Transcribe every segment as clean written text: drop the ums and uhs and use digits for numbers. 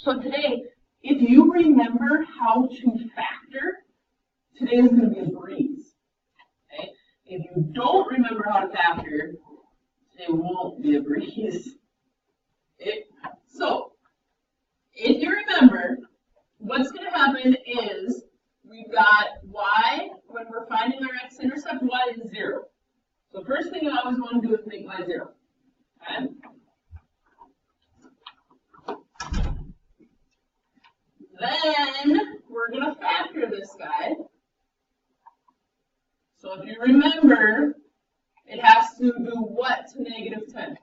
So today, if you remember how to factor, today is going to be a breeze. Okay? If you don't remember how to factor, today won't be a breeze. Okay? So, if you remember, what's going to happen is we've got y, when we're finding our x-intercept, y is 0. So first thing you always want to do is make y 0. Okay? Then we're going to factor this guy. So if you remember, it has to do what to negative 10?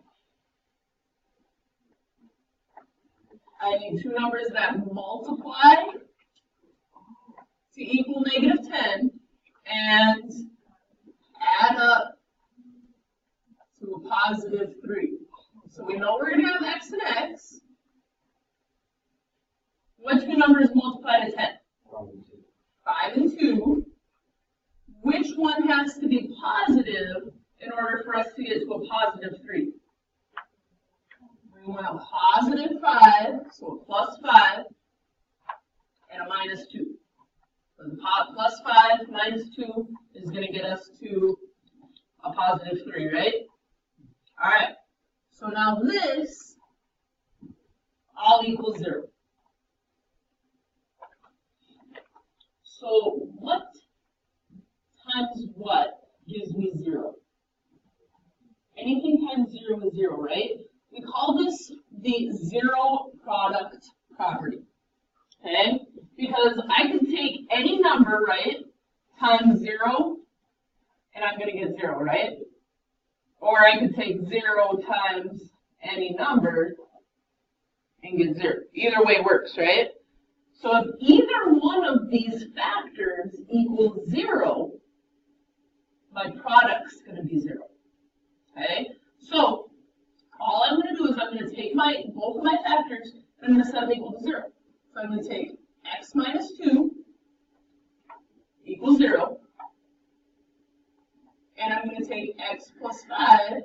I need two numbers that multiply to equal negative 10 and add up to a positive 3. So we know we're going to have x and x. What two numbers multiply to 10? 5 and 2. Which one has to be positive in order for us to get to a positive 3? We want a positive 5, so a plus 5, and a minus 2. So the plus 5 minus 2 is going to get us to a positive 3, right? All right. So now this all equals 0. So what times what gives me 0? Anything times 0 is 0, right? We call this the zero product property. Okay? Because I can take any number, right, times 0, and I'm going to get 0, right? Or I could take 0 times any number and get 0. Either way works, right? So if either one of these factors equals 0, my product's going to be 0. Okay? So all I'm going to do is I'm going to take both of my factors and I'm going to set them equal to 0. So I'm going to take x minus 2 equals 0. And I'm going to take x plus 5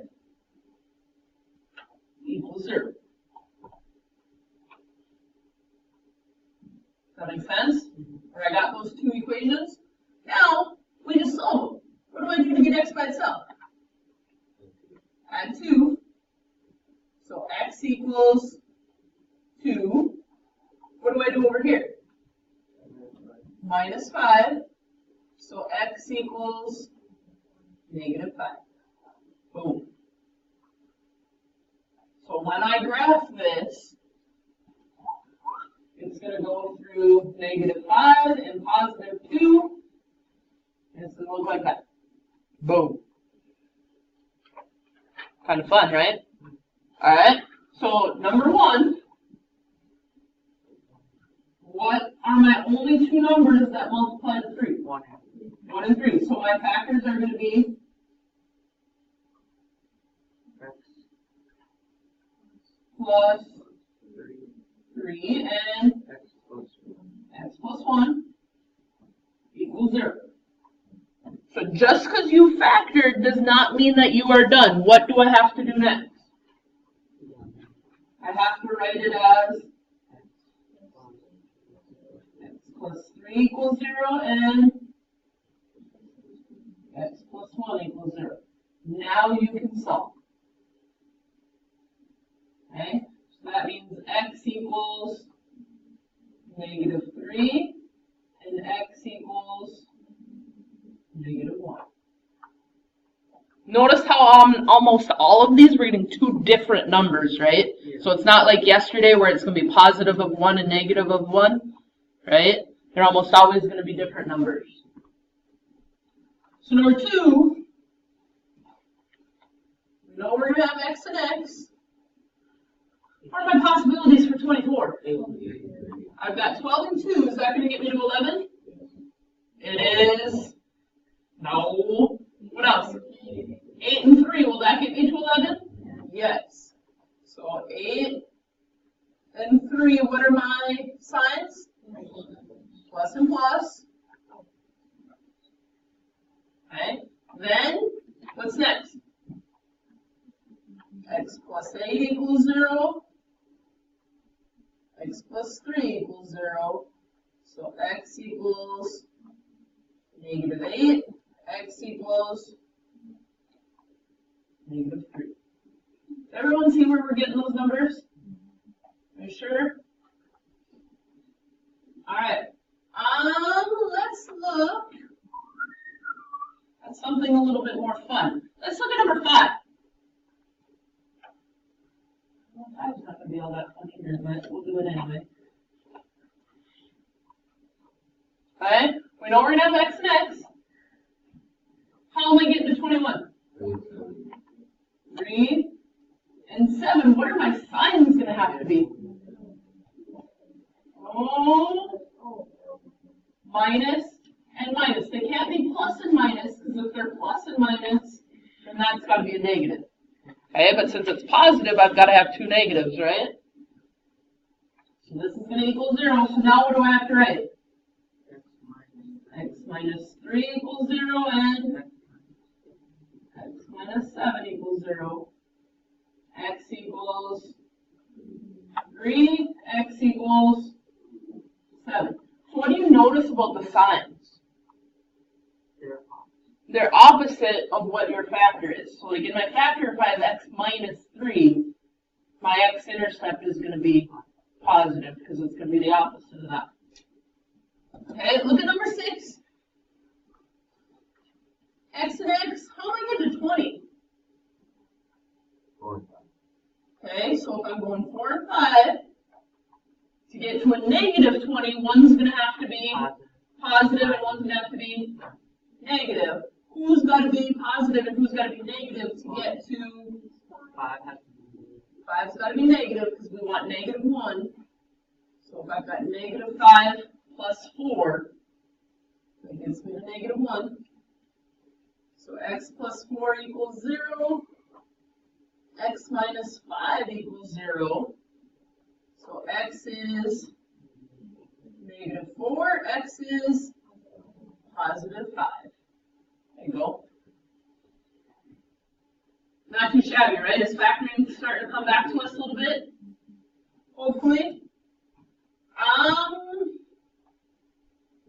equals 0. Does that make sense? Where I got those two equations? Now, we just solve them. What do I do to get x by itself? Add 2. So x equals 2. What do I do over here? Minus 5. So x equals negative 5. Boom. So when I graph this, it's going to go through negative 5 and positive 2. And it's going to look like that. Boom. Kind of fun, right? All right. So number 1, what are my only two numbers that multiply to 3? 1 and 3. So my factors are going to be x plus 3 and x plus 1 equals 0. So just because you factored does not mean that you are done. What do I have to do next? I have to write it as x plus 3 equals 0 and x plus 1 equals 0. Now you can solve. Okay? So that means x equals negative 3 and x equals negative 1. Notice how almost all of these we're getting two different numbers, right? Yeah. So it's not like yesterday where it's going to be positive of 1 and negative of 1, right? They're almost always going to be different numbers. So number 2, we know we're going to have x and x. What are my possibilities for 24? I've got 12 and 2. Is that going to get me to 11? It is. No. What else? 8 and 3. Will that get me to 11? Yes. So 8 and 3. What are my signs? Plus and plus. Okay. Then, what's next? X plus 8 equals 0. x plus 3 equals 0. So x equals negative 8. X equals negative 3. Does everyone see where we're getting those numbers? Are you sure? All right. Let's look at something a little bit more fun. Let's look at number 5. Well, 5 is not going to be all that fun either, but we'll do it anyway. Okay, we know we're going to have x and x. How am I getting to 21? 3 and 7. What are my signs going to have to be? Oh, minus and minus. They can't be plus and minus, because if they're plus and minus, then that's got to be a negative. Okay, but since it's positive, I've got to have 2 negatives, right? So this is going to equal 0. So now what do I have to write? X minus 3 equals 0 and x minus 7 equals 0. X equals 3, x equals 7. So what do you notice about the signs? They're opposite of what your factor is. So like in my factor, if I have x minus 3, my x-intercept is going to be positive because it's going to be the opposite of that. Okay, look at number 6. X and x, how am I getting to 20? 4 and 5. Okay, so if I'm going 4 and 5, to get to a negative 20, one's going to have to be positive and one's going to have to be negative. Who's got to be positive and who's got to be negative to get to 5? 5's got to be negative because we want negative 1. So if I've got negative 5 plus 4, that gives me a negative 1. So x plus 4 equals 0. X minus 5 equals 0. So x is negative 4. X is positive 5. There you go. Not too shabby, right? Is factoring starting to come back to us a little bit? Hopefully.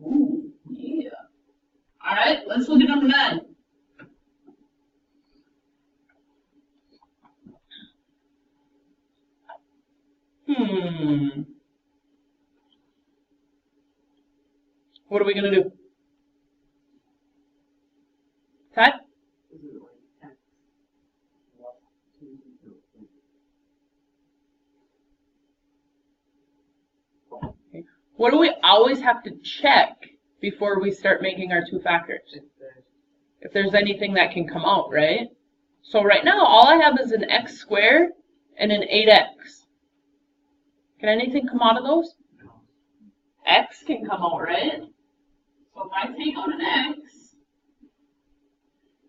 Ooh, yeah. All right, let's look at number 9. What are we going to do? Ted? Okay. What do we always have to check before we start making our 2 factors? If there's anything that can come out, right? So right now, all I have is an x squared and an 8x. Can anything come out of those? X can come out, right? So if I take out an x,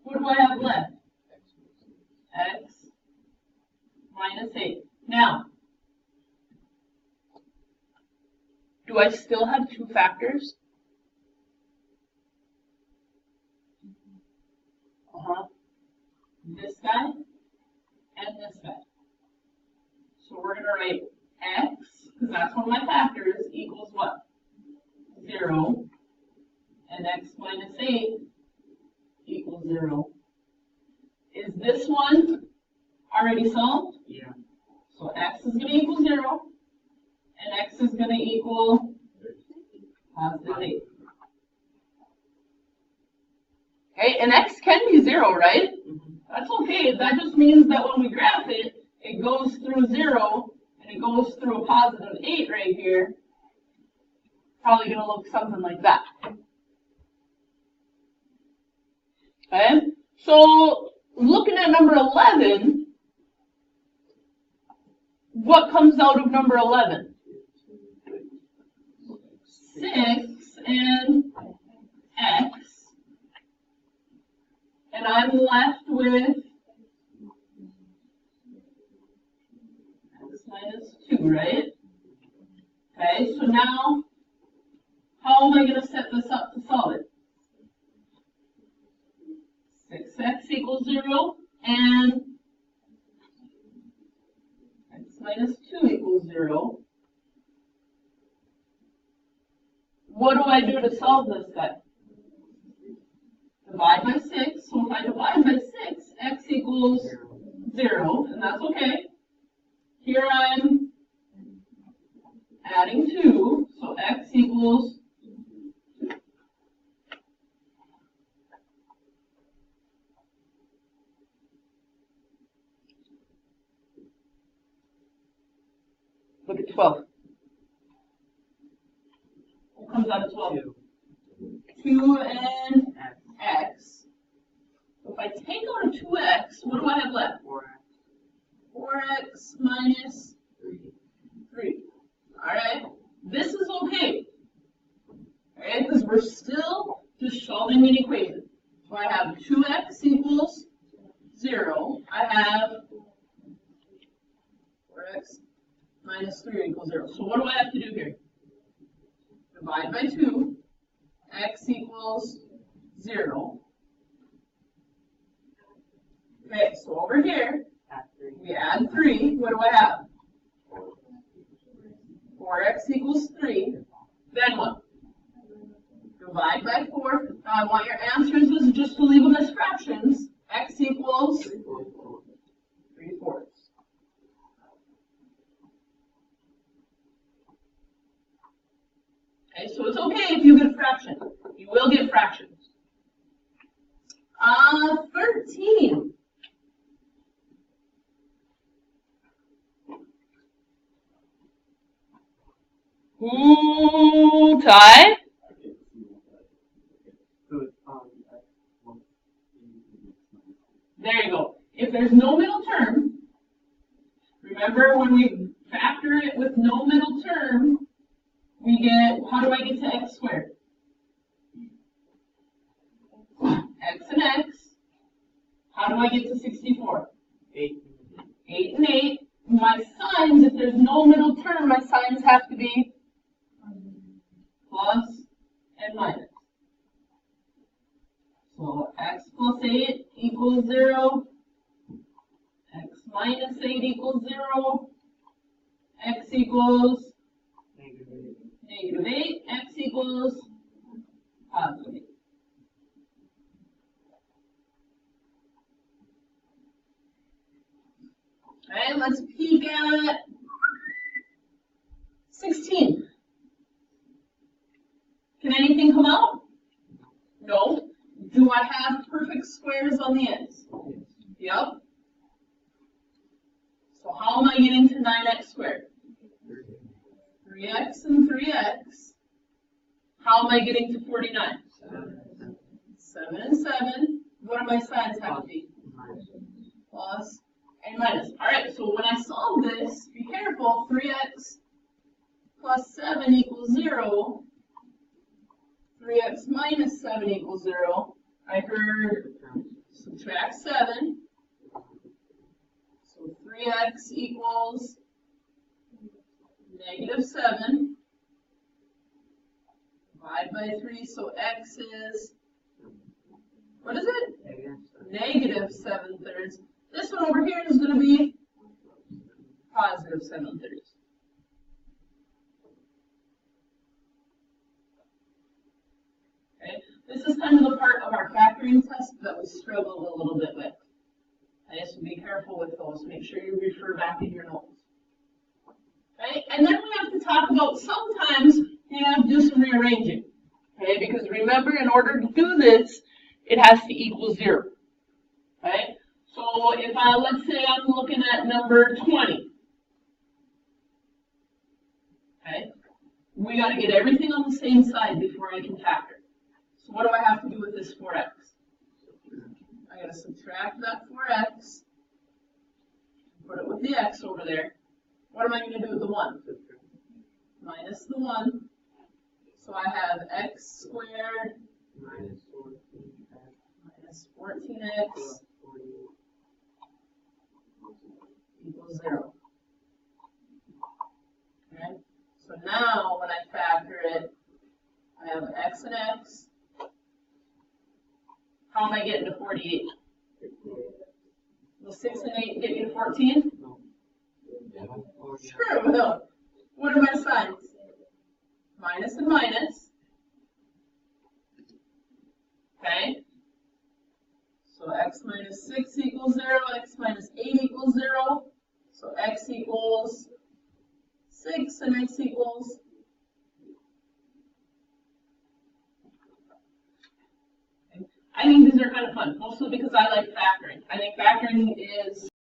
what do I have left? X minus 8. Now, do I still have 2 factors? This guy and this guy. So we're going to write x, because that's one of my factors, equals what? 0. And x minus 8 equals 0. Is this one already solved? Yeah. So x is going to equal 0, and x is going to equal positive 8. Okay, and x can be 0, right? That's okay. That just means that when we graph it, it goes through 0, and it goes through a positive 8 right here. Probably going to look something like that. Okay, so looking at number 11, what comes out of number 11? 6 and x. And I'm left with x minus 2, right? Okay, so now, how am I going to set this up to solve it? 6x equals 0, and x minus 2 equals 0. I do to solve this guy? Divide by 6. So if I divide by 6, x equals 0, and that's okay. Here I'm adding 2, so x equals 2. Look at 12. What comes out of 12? 2 and x. So if I take out a 2x, what do I have left? 4x minus 3. Alright, this is okay. Alright, because we're still just solving an equation. So I have 2x equals 0. I have 4x minus 3 equals 0. So what do I have to do here? Divide by 2. X equals 0. Okay, so over here, we add 3. What do I have? 4x equals 3. Then what? Divide by 4. Now I want your answers is just to leave them as fractions. X equals 3/4. Okay, so it's okay if you get a fraction. You will get fractions. 13. Ooh, Ty? There you go. If there's no middle term, remember when we factor it with no middle term, we get, how do I get to x squared? X and x. How do I get to 64? 8 and 8. My signs, if there's no middle term, my signs have to be plus and minus. So x plus 8 equals 0. X minus 8 equals 0. X equals negative 8. X equals positive 8. Okay, let's peek at 16. Can anything come out? No. Do I have perfect squares on the ends? Yep. So how am I getting to 9x squared? 3x and 3x. How am I getting to 49? 7 and 7. What do my signs have to be? Plus and minus. Alright, so when I solve this, be careful, 3x plus 7 equals 0. 3x minus 7 equals 0. I heard subtract 7. So 3x equals negative 7. Divide by 3, so x is, what is it? Negative 7/3. This one over here is going to be positive 7/3. Okay, this is kind of the part of our factoring test that we struggled a little bit with. Okay, so be careful with those. Make sure you refer back in your notes. Okay, and then we have to talk about sometimes you have to do some rearranging. Okay, because remember, in order to do this, it has to equal 0. Okay. So if let's say I'm looking at number 20, okay, we got to get everything on the same side before I can factor. So what do I have to do with this 4x? I got to subtract that 4x, put it with the x over there. What am I going to do with the 1? Minus the 1. So I have x squared minus 14x equals 0. Okay, so now when I factor it, I have x and x. How am I getting to 48? Will 6 and 8 get me to 14? No. Sure, no. What are my signs? Minus and minus. okay? So x minus 6 equals 0, x minus 8 equals 0. So x equals 6 and x equals. I think these are kind of fun, mostly because I like factoring. I think factoring is